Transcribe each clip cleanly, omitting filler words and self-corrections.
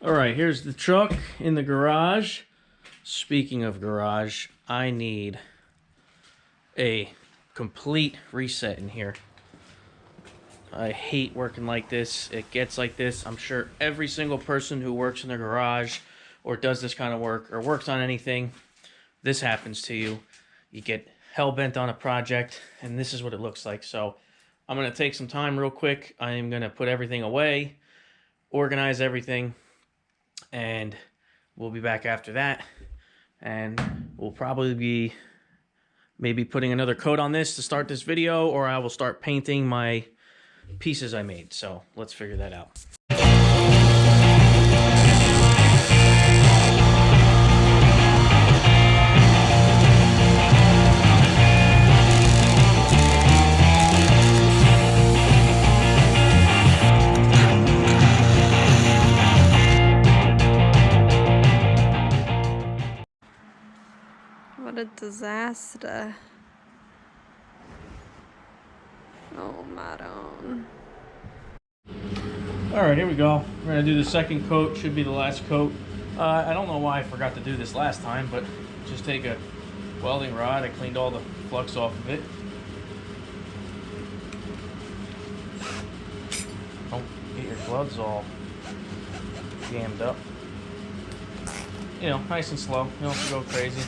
All right, here's the truck in the garage. Speaking of garage, I need a complete reset in here. I hate working like this. It gets like this. I'm sure every single person who works in their garage or does this kind of work or works on anything, this happens to you. You get hell-bent on a project, and this is what it looks like. So I'm going to take some time real quick. I am going to put everything away, organize everything, and we'll be back after that. And we'll probably be maybe putting another coat on this to start this video, or I will start painting my pieces I made. So let's figure that out. What a disaster. Oh, Maron. All right, here we go. We're gonna do the second coat. Should be the last coat. I don't know why I forgot to do this last time, but just take a welding rod. I cleaned all the flux off of it. Don't get your gloves all jammed up. You know, nice and slow. You don't have to go crazy.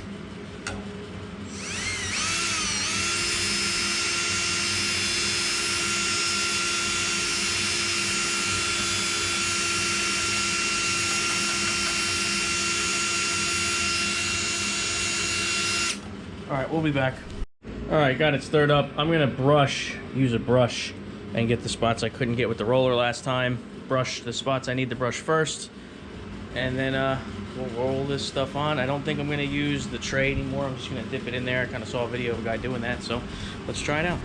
All right, we'll be back. All right, got it stirred up. I'm gonna use a brush and get the spots I couldn't get with the roller last time. Brush the spots I need to brush first. And then we'll roll this stuff on. I don't think I'm gonna use the tray anymore. I'm just gonna dip it in there. I kind of saw a video of a guy doing that, so let's try it out.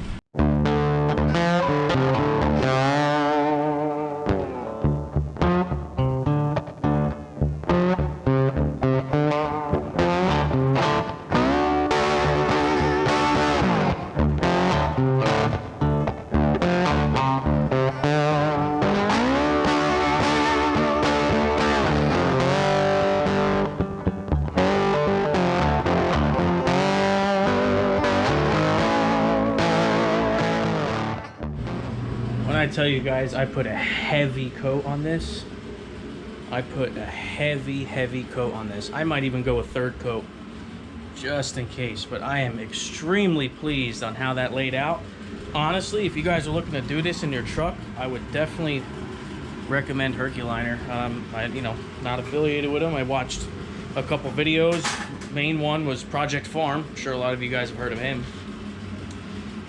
I tell you guys, I put a heavy coat on this. I put a heavy coat on this. I might even go a third coat just in case, but I am extremely pleased on how that laid out. Honestly, if you guys are looking to do this in your truck, I would definitely recommend Herculiner. Not affiliated with them. I watched a couple videos. Main one was Project Farm. I'm sure a lot of you guys have heard of him.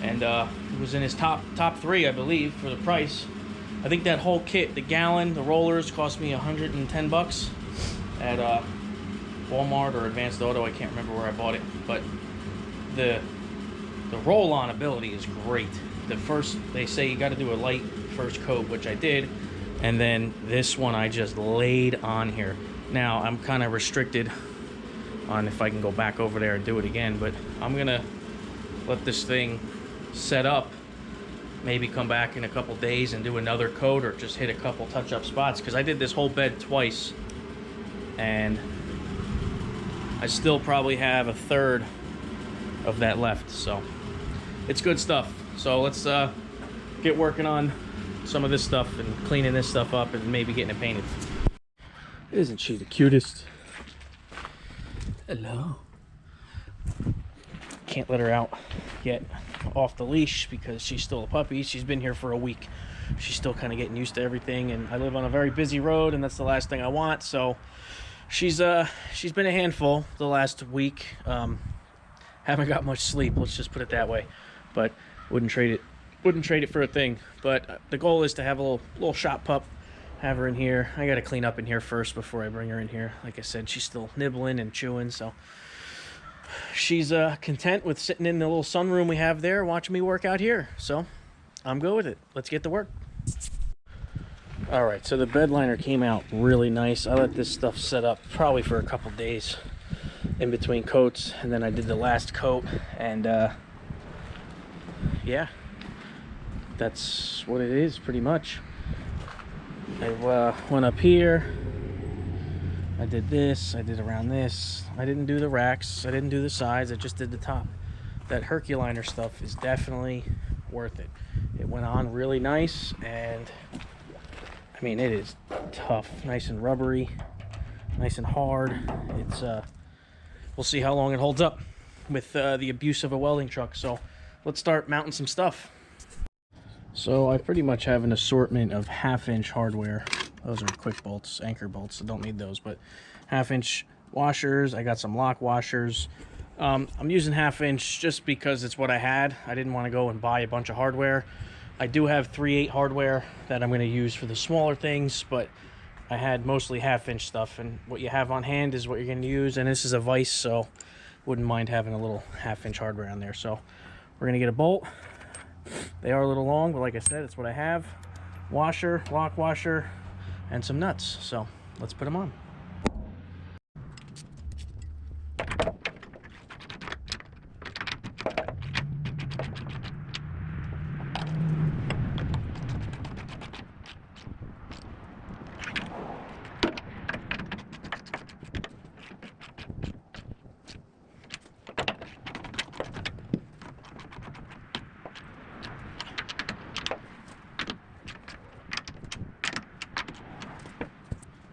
And it was in his top three, I believe, for the price. I think that whole kit, the gallon, the rollers, cost me 110 bucks at Walmart or Advanced Auto. I can't remember where I bought it, but the roll-on ability is great. They say you got to do a light first coat, which I did, and then this one I just laid on here. Now I'm kind of restricted on if I can go back over there and do it again, but I'm gonna let this thing set up, maybe come back in a couple days and do another coat or just hit a couple touch-up spots, because I did this whole bed twice and I still probably have a third of that left, so it's good stuff. So let's get working on some of this stuff and cleaning this stuff up and maybe getting it painted. Isn't she the cutest? Hello. Can't let her out yet off the leash because she's still a puppy. She's been here for a week. She's still kind of getting used to everything, and I live on a very busy road, and that's the last thing I want. So she's been a handful the last week. Haven't got much sleep, let's just put it that way, but wouldn't trade it for a thing. But the goal is to have a little shop pup, have her in here. I got to clean up in here first before I bring her in here. Like I said, she's still nibbling and chewing, so she's content with sitting in the little sunroom we have there watching me work out here. So I'm good with it. Let's get to work. All right, so the bed liner came out really nice. I let this stuff set up probably for a couple days in between coats, and then I did the last coat, and yeah, that's what it is pretty much. I went up here, I did this, I did around this. I didn't do the racks, I didn't do the sides, I just did the top. That Herculiner stuff is definitely worth it. It went on really nice, and I mean, it is tough, nice and rubbery, nice and hard. It's we'll see how long it holds up with the abuse of a welding truck. So let's start mounting some stuff. So I pretty much have an assortment of 1/2-inch hardware. Those are quick bolts, anchor bolts, so don't need those, but 1/2-inch washers. I got some lock washers. I'm using 1/2-inch just because it's what I had. I didn't want to go and buy a bunch of hardware. I do have 3/8 hardware that I'm going to use for the smaller things, but I had mostly 1/2-inch stuff, and what you have on hand is what you're going to use. And this is a vise, so wouldn't mind having a little 1/2-inch hardware on there. So we're going to get a bolt. They are a little long, but like I said, it's what I have. Washer, lock washer, and some nuts. So let's put them on.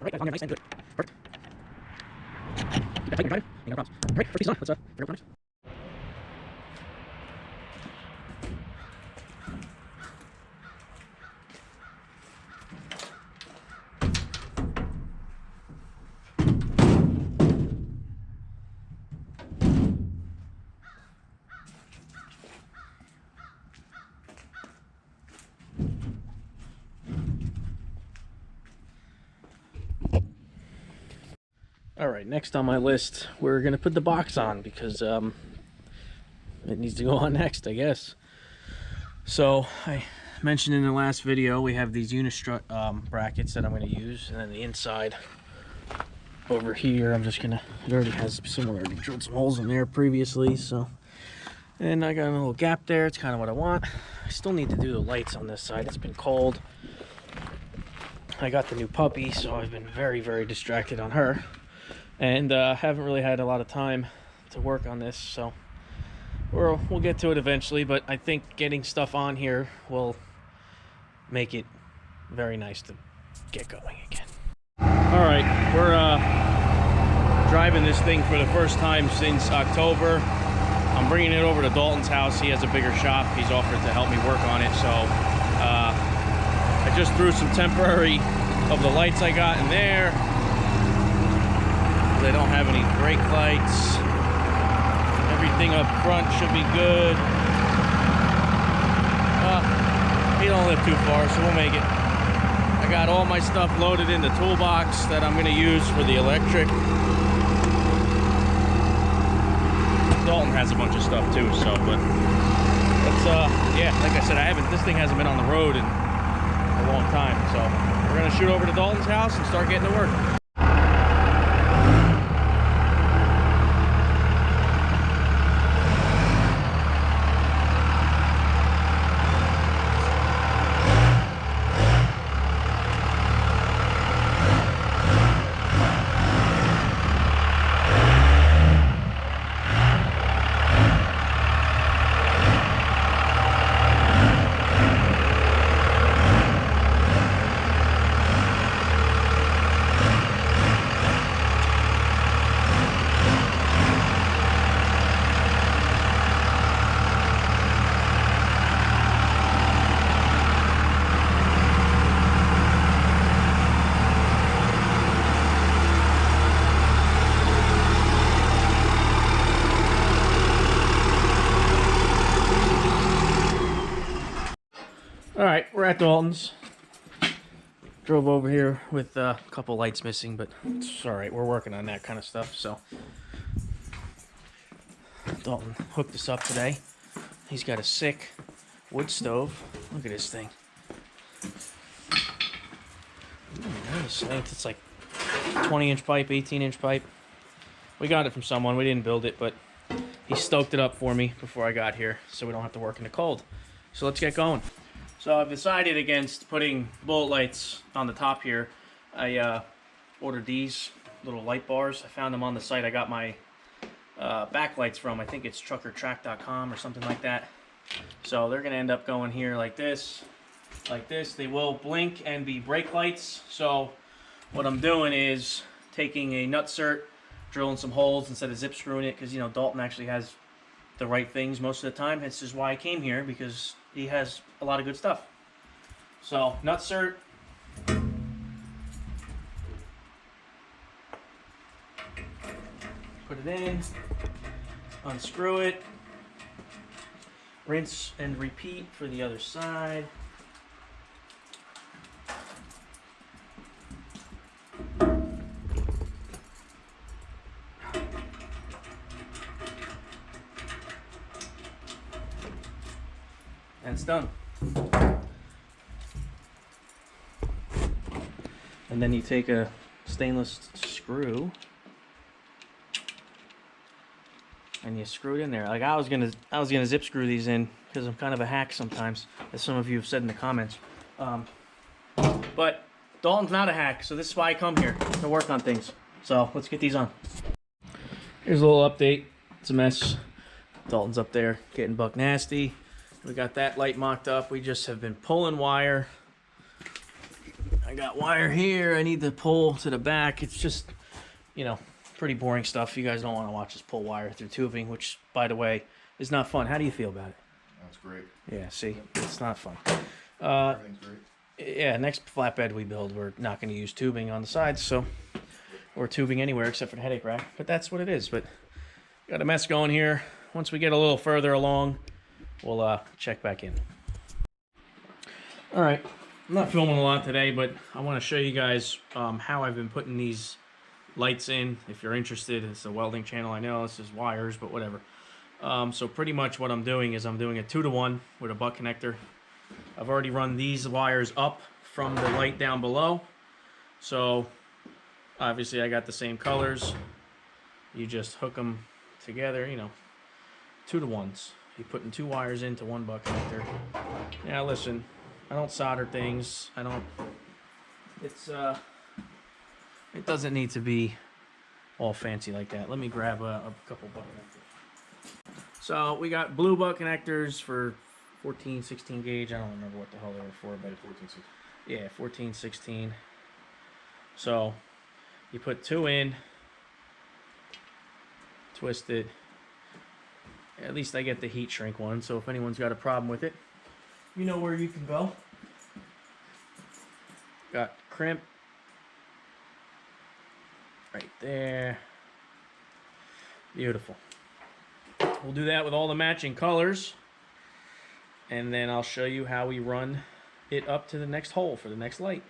All right, guys, on there, nice and good. Perfect. Keep that tight and dry. Ain't no problems. All right, first piece on. Let's bring up the numbers. All right, next on my list, we're gonna put the box on because it needs to go on next, I guess. So I mentioned in the last video, we have these unistrut brackets that I'm gonna use, and then the inside over here, I'm just gonna, it already has, someone already drilled some holes in there previously, so. And I got a little gap there, it's kind of what I want. I still need to do the lights on this side, it's been cold. I got the new puppy, so I've been very, very distracted on her. And haven't really had a lot of time to work on this, so we'll get to it eventually, but I think getting stuff on here will make it very nice to get going again. All right, we're driving this thing for the first time since October. I'm bringing it over to Dalton's house. He has a bigger shop. He's offered to help me work on it, so I just threw some temporary of the lights I got in there. They don't have any brake lights. Everything up front should be good. He don't live too far, so we'll make it. I got all my stuff loaded in the toolbox that I'm gonna use for the electric. Dalton has a bunch of stuff too, so, but let's, yeah, like I said, this thing hasn't been on the road in a long time, so we're gonna shoot over to Dalton's house and start getting to work. All right, we're at Dalton's. Drove over here with a couple lights missing, but it's all right. We're working on that kind of stuff. So Dalton hooked us up today. He's got a sick wood stove. Look at this thing. Nice. It's like 20-inch pipe, 18-inch pipe. We got it from someone. We didn't build it, but he stoked it up for me before I got here, so we don't have to work in the cold. So let's get going. So I've decided against putting bullet lights on the top here. I ordered these little light bars. I found them on the site I got my backlights from. I think it's truckertrack.com or something like that. So they're going to end up going here like this. Like this. They will blink and be brake lights. So what I'm doing is taking a nutsert, drilling some holes instead of zip screwing it, because, you know, Dalton actually has the right things most of the time. This is why I came here, because he has a lot of good stuff. So nutsert. Put it in, unscrew it, rinse and repeat for the other side. And it's done. And then you take a stainless screw and you screw it in there. Like I was gonna zip screw these in because I'm kind of a hack sometimes, as some of you have said in the comments. But Dalton's not a hack, so this is why I come here to work on things. So let's get these on. Here's a little update. It's a mess. Dalton's up there getting buck nasty. We got that light mocked up. We just have been pulling wire. I got wire here. I need to pull to the back. It's just, you know, pretty boring stuff. You guys don't want to watch us pull wire through tubing, which, by the way, is not fun. How do you feel about it? That's great. Yeah, see, it's not fun. Everything's great. Yeah, next flatbed we build, we're not going to use tubing on the sides, so, or tubing anywhere except for the headache rack. But that's what it is. But got a mess going here. Once we get a little further along, we'll check back in. All right, I'm not filming a lot today, but I want to show you guys how I've been putting these lights in. If you're interested, it's a welding channel. I know this is wires, but whatever. So pretty much what I'm doing is I'm doing a 2-to-1 with a butt connector. I've already run these wires up from the light down below. So obviously I got the same colors. You just hook them together, you know, 2-to-1s. You're putting 2 wires into one butt connector. Now listen, I don't solder things. I don't, it doesn't need to be all fancy like that. Let me grab a couple butt connectors. So we got blue butt connectors for 14, 16 gauge. I don't remember what the hell they were for, but 14, 16. Yeah, 14, 16. So you put 2 in, twist it. At least I get the heat shrink one, so if anyone's got a problem with it, you know where you can go. Got crimp right there. Beautiful. We'll do that with all the matching colors, and then I'll show you how we run it up to the next hole for the next light.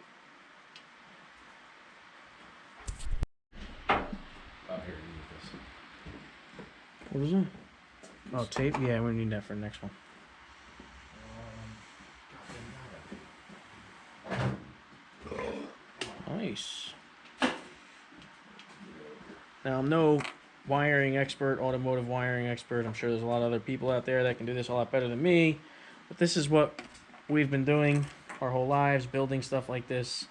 Oh, here, you need this. What is it? Oh, tape? Yeah, we need that for the next one. Nice. Now, I'm no wiring expert, automotive wiring expert. I'm sure there's a lot of other people out there that can do this a lot better than me. But this is what we've been doing our whole lives, building stuff like this.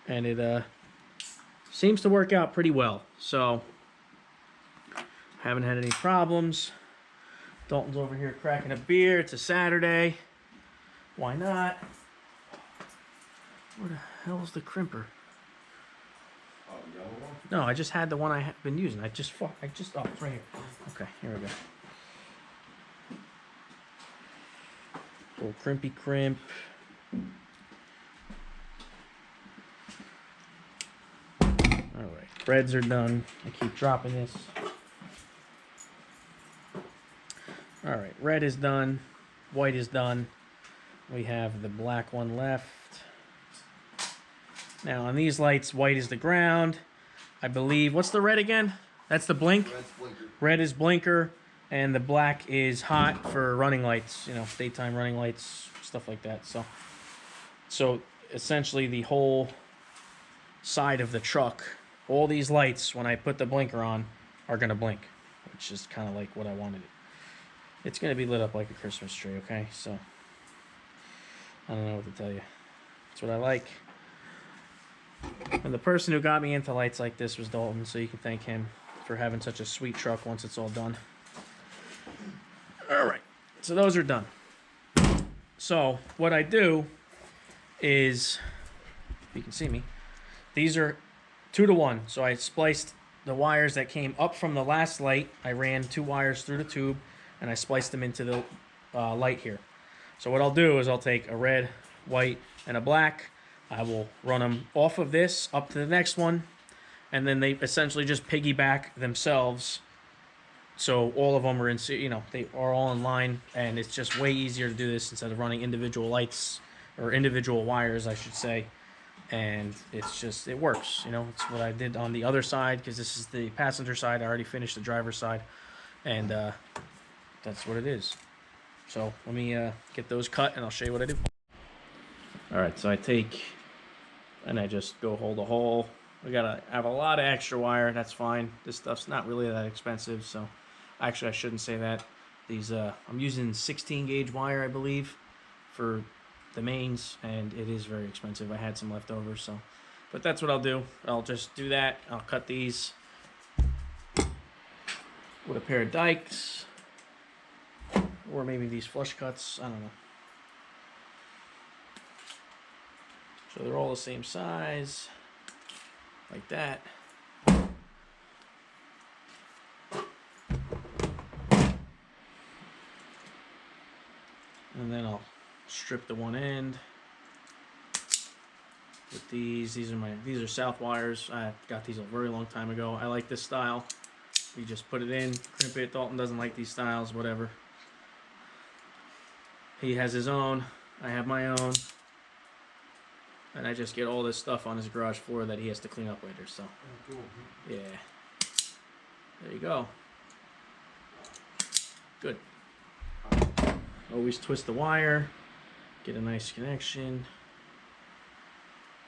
And it seems to work out pretty well. So, haven't had any problems. Dalton's over here cracking a beer. It's a Saturday. Why not? Where the hell's the crimper? Oh, the yellow one? No, I just had the one I have been using. Oh, it's right here. Okay, here we go. Little crimpy crimp. Alright, threads are done. I keep dropping this. Alright, red is done. White is done. We have the black one left. Now on these lights, white is the ground. I believe, what's the red again? That's the blink? Red's blinker. Red is blinker, and the black is hot for running lights, you know, daytime running lights, stuff like that. So essentially the whole side of the truck, all these lights, when I put the blinker on, are gonna blink, which is kind of like what I wanted it. It's gonna be lit up like a Christmas tree, okay? So I don't know what to tell you. That's what I like. And the person who got me into lights like this was Dalton, so you can thank him for having such a sweet truck once it's all done. All right, so those are done. So what I do is, if you can see me, these are 2 to 1. So I spliced the wires that came up from the last light. I ran 2 wires through the tube, and I spliced them into the light here. So what I'll do is I'll take a red, white, and a black. I will run them off of this up to the next one, and then they essentially just piggyback themselves. So all of them are in, you know, they are all in line, and it's just way easier to do this instead of running individual lights, or individual wires, I should say. And it's just, it works, you know. It's what I did on the other side, because this is the passenger side. I already finished the driver's side, and that's what it is. So let me get those cut, and I'll show you what I do. All right, so I take, and I just go hold a hole. We gotta have a lot of extra wire. That's fine. This stuff's not really that expensive, so actually I shouldn't say that. These I'm using 16 gauge wire, I believe, for the mains, and it is very expensive. I had some left over, so, but that's what I'll do. I'll just do that. I'll cut these with a pair of dikes, or maybe these flush cuts. I don't know. So they're all the same size, like that. And then I'll strip the one end with these. These are south wires. I got these a very long time ago. I like this style. You just put it in, crimp it. Dalton doesn't like these styles, whatever. He has his own. I have my own. And I just get all this stuff on his garage floor that he has to clean up later, so. Oh, cool. Yeah. There you go. Good. Always twist the wire. Get a nice connection.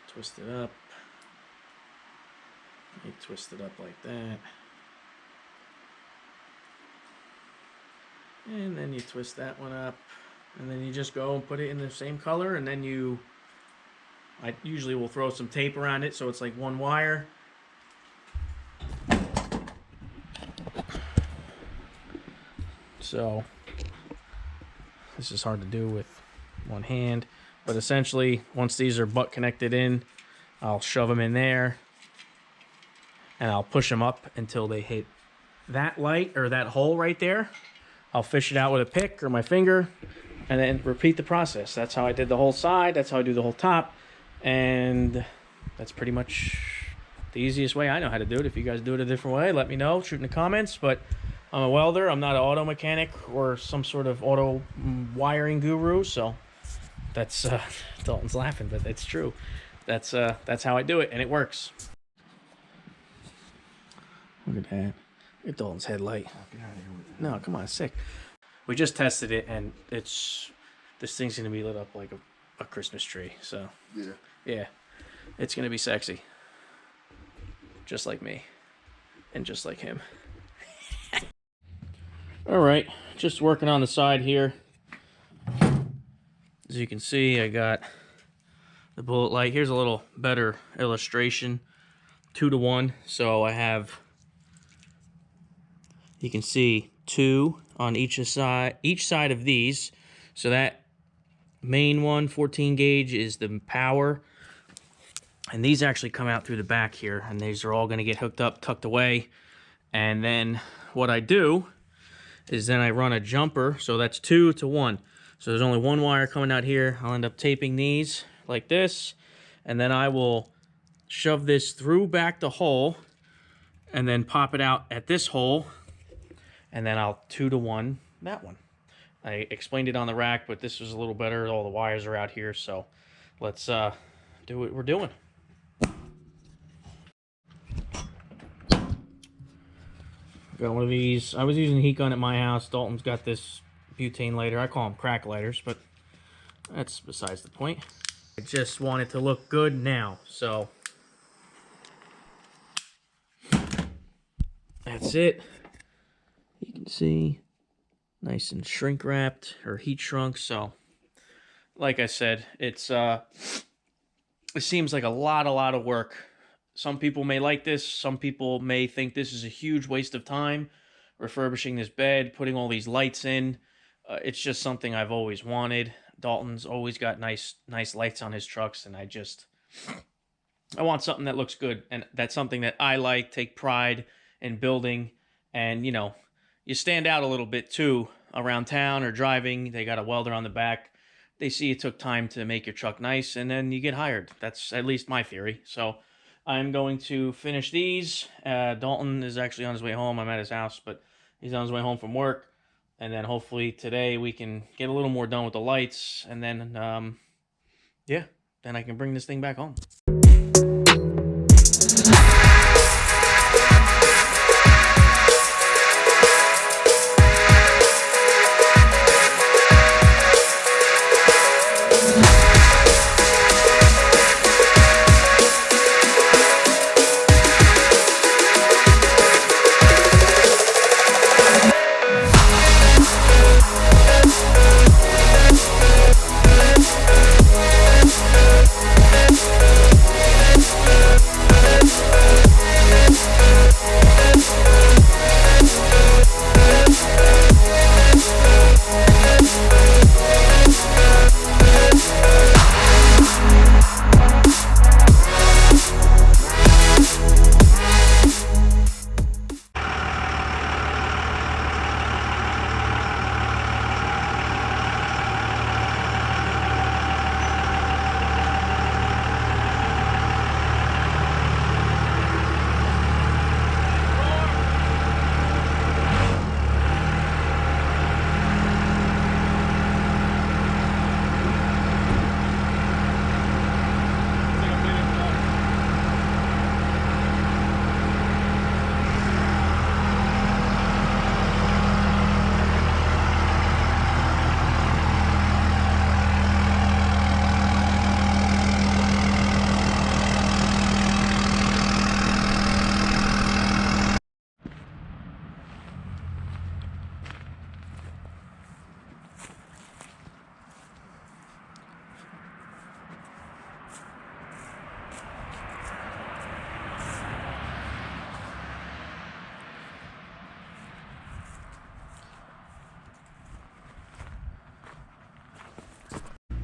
Twist it up. You twist it up like that. And then you twist that one up. And then you just go and put it in the same color, and then I usually will throw some tape around it so it's like one wire. So this is hard to do with one hand, but essentially once these are butt connected in, I'll shove them in there and I'll push them up until they hit that light or that hole right there. I'll fish it out with a pick or my finger and then repeat the process. That's how I did the whole side. That's how I do the whole top. And that's pretty much the easiest way I know how to do it. If you guys do it a different way, let me know. Shoot in the comments. But I'm a welder. I'm not an auto mechanic or some sort of auto wiring guru. So that's Dalton's laughing, but it's true. That's how I do it, and it works. Look at that. Look at Dalton's headlight. No, come on, it's sick. We just tested it, and this thing's gonna be lit up like a Christmas tree. So yeah, it's gonna be sexy, just like me, and just like him. All right, just working on the side here. As you can see, I got the bullet light. Here's a little better illustration. 2 to 1. So I have, you can see 2 on each side of these. So that main one, 14 gauge, is the power. And these actually come out through the back here. And these are all going to get hooked up, tucked away. And then what I do is then I run a jumper. So that's 2 to 1. So there's only one wire coming out here. I'll end up taping these like this. And then I will shove this through back the hole and then pop it out at this hole. And then I'll 2 to 1 that one. I explained it on the rack, but this was a little better. All the wires are out here. So let's do what we're doing. Got one of these. I was using a heat gun at my house. Dalton's got this butane lighter. I call them crack lighters, but that's besides the point. I just want it to look good now, so that's it. You can see nice and shrink wrapped or heat shrunk. So like I said, it's it seems like a lot of work. Some people may like this. Some people may think this is a huge waste of time, refurbishing this bed, putting all these lights in. It's just something I've always wanted. Dalton's always got nice lights on his trucks, and I want something that looks good, and that's something that I like, take pride in building, and you stand out a little bit too around town or driving. They got a welder on the back. They see you took time to make your truck nice, and then you get hired. That's at least my theory. So I'm going to finish these. Dalton is actually on his way home. I'm at his house, but he's on his way home from work. And then hopefully today we can get a little more done with the lights. And then, yeah, then I can bring this thing back home.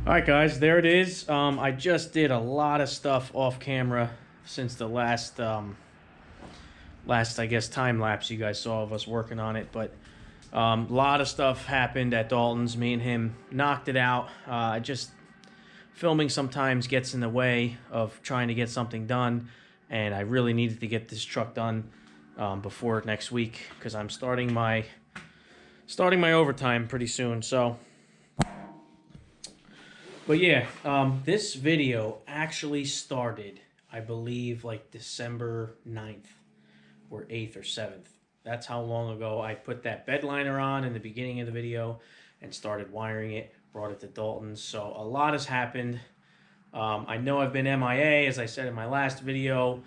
Alright guys, there it is. I just did a lot of stuff off camera since the last I guess time lapse you guys saw of us working on it, but a lot of stuff happened at Dalton's. Me and him knocked it out. Just filming sometimes gets in the way of trying to get something done, and I really needed to get this truck done before next week because I'm starting my overtime pretty soon. So but yeah, this video actually started, I believe, like December 9th or 8th or 7th. That's how long ago I put that bed liner on in the beginning of the video and started wiring it, brought it to Dalton's. So a lot has happened. I know I've been MIA, as I said in my last video.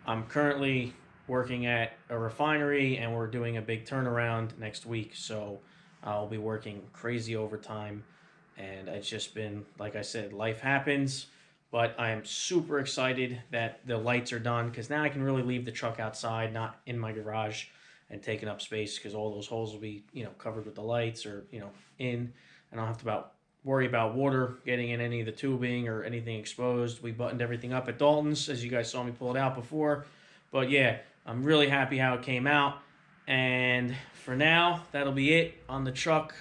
I'm currently working at a refinery and we're doing a big turnaround next week. So I'll be working crazy overtime. And it's just been, like I said, life happens, but I am super excited that the lights are done because now I can really leave the truck outside, not in my garage and taking up space because all those holes will be, covered with the lights or, in. I don't have to worry about water getting in any of the tubing or anything exposed. We buttoned everything up at Dalton's, as you guys saw me pull it out before. But yeah, I'm really happy how it came out. And for now, that'll be it on the truck.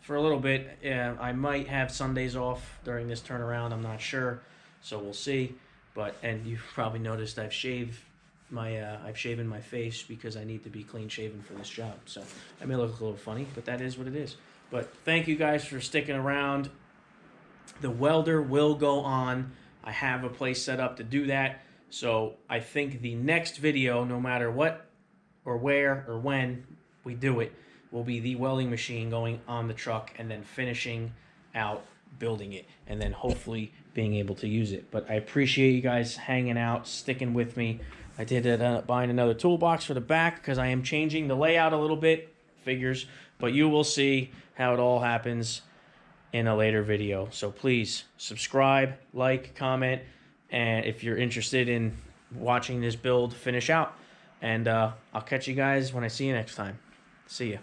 For a little bit. I might have Sundays off during this turnaround. I'm not sure, so we'll see. And you've probably noticed I've shaven my face because I need to be clean shaven for this job. So I may look a little funny, but that is what it is. But thank you guys for sticking around. The welder will go on. I have a place set up to do that. So I think the next video, no matter what or where or when we do it, will be the welding machine going on the truck and then finishing out building it and then hopefully being able to use it. But I appreciate you guys hanging out, sticking with me. I did end up buying another toolbox for the back because I am changing the layout a little bit, figures, but you will see how it all happens in a later video. So please subscribe, like, comment, And if you're interested in watching this build finish out, and I'll catch you guys when I see you next time. See ya.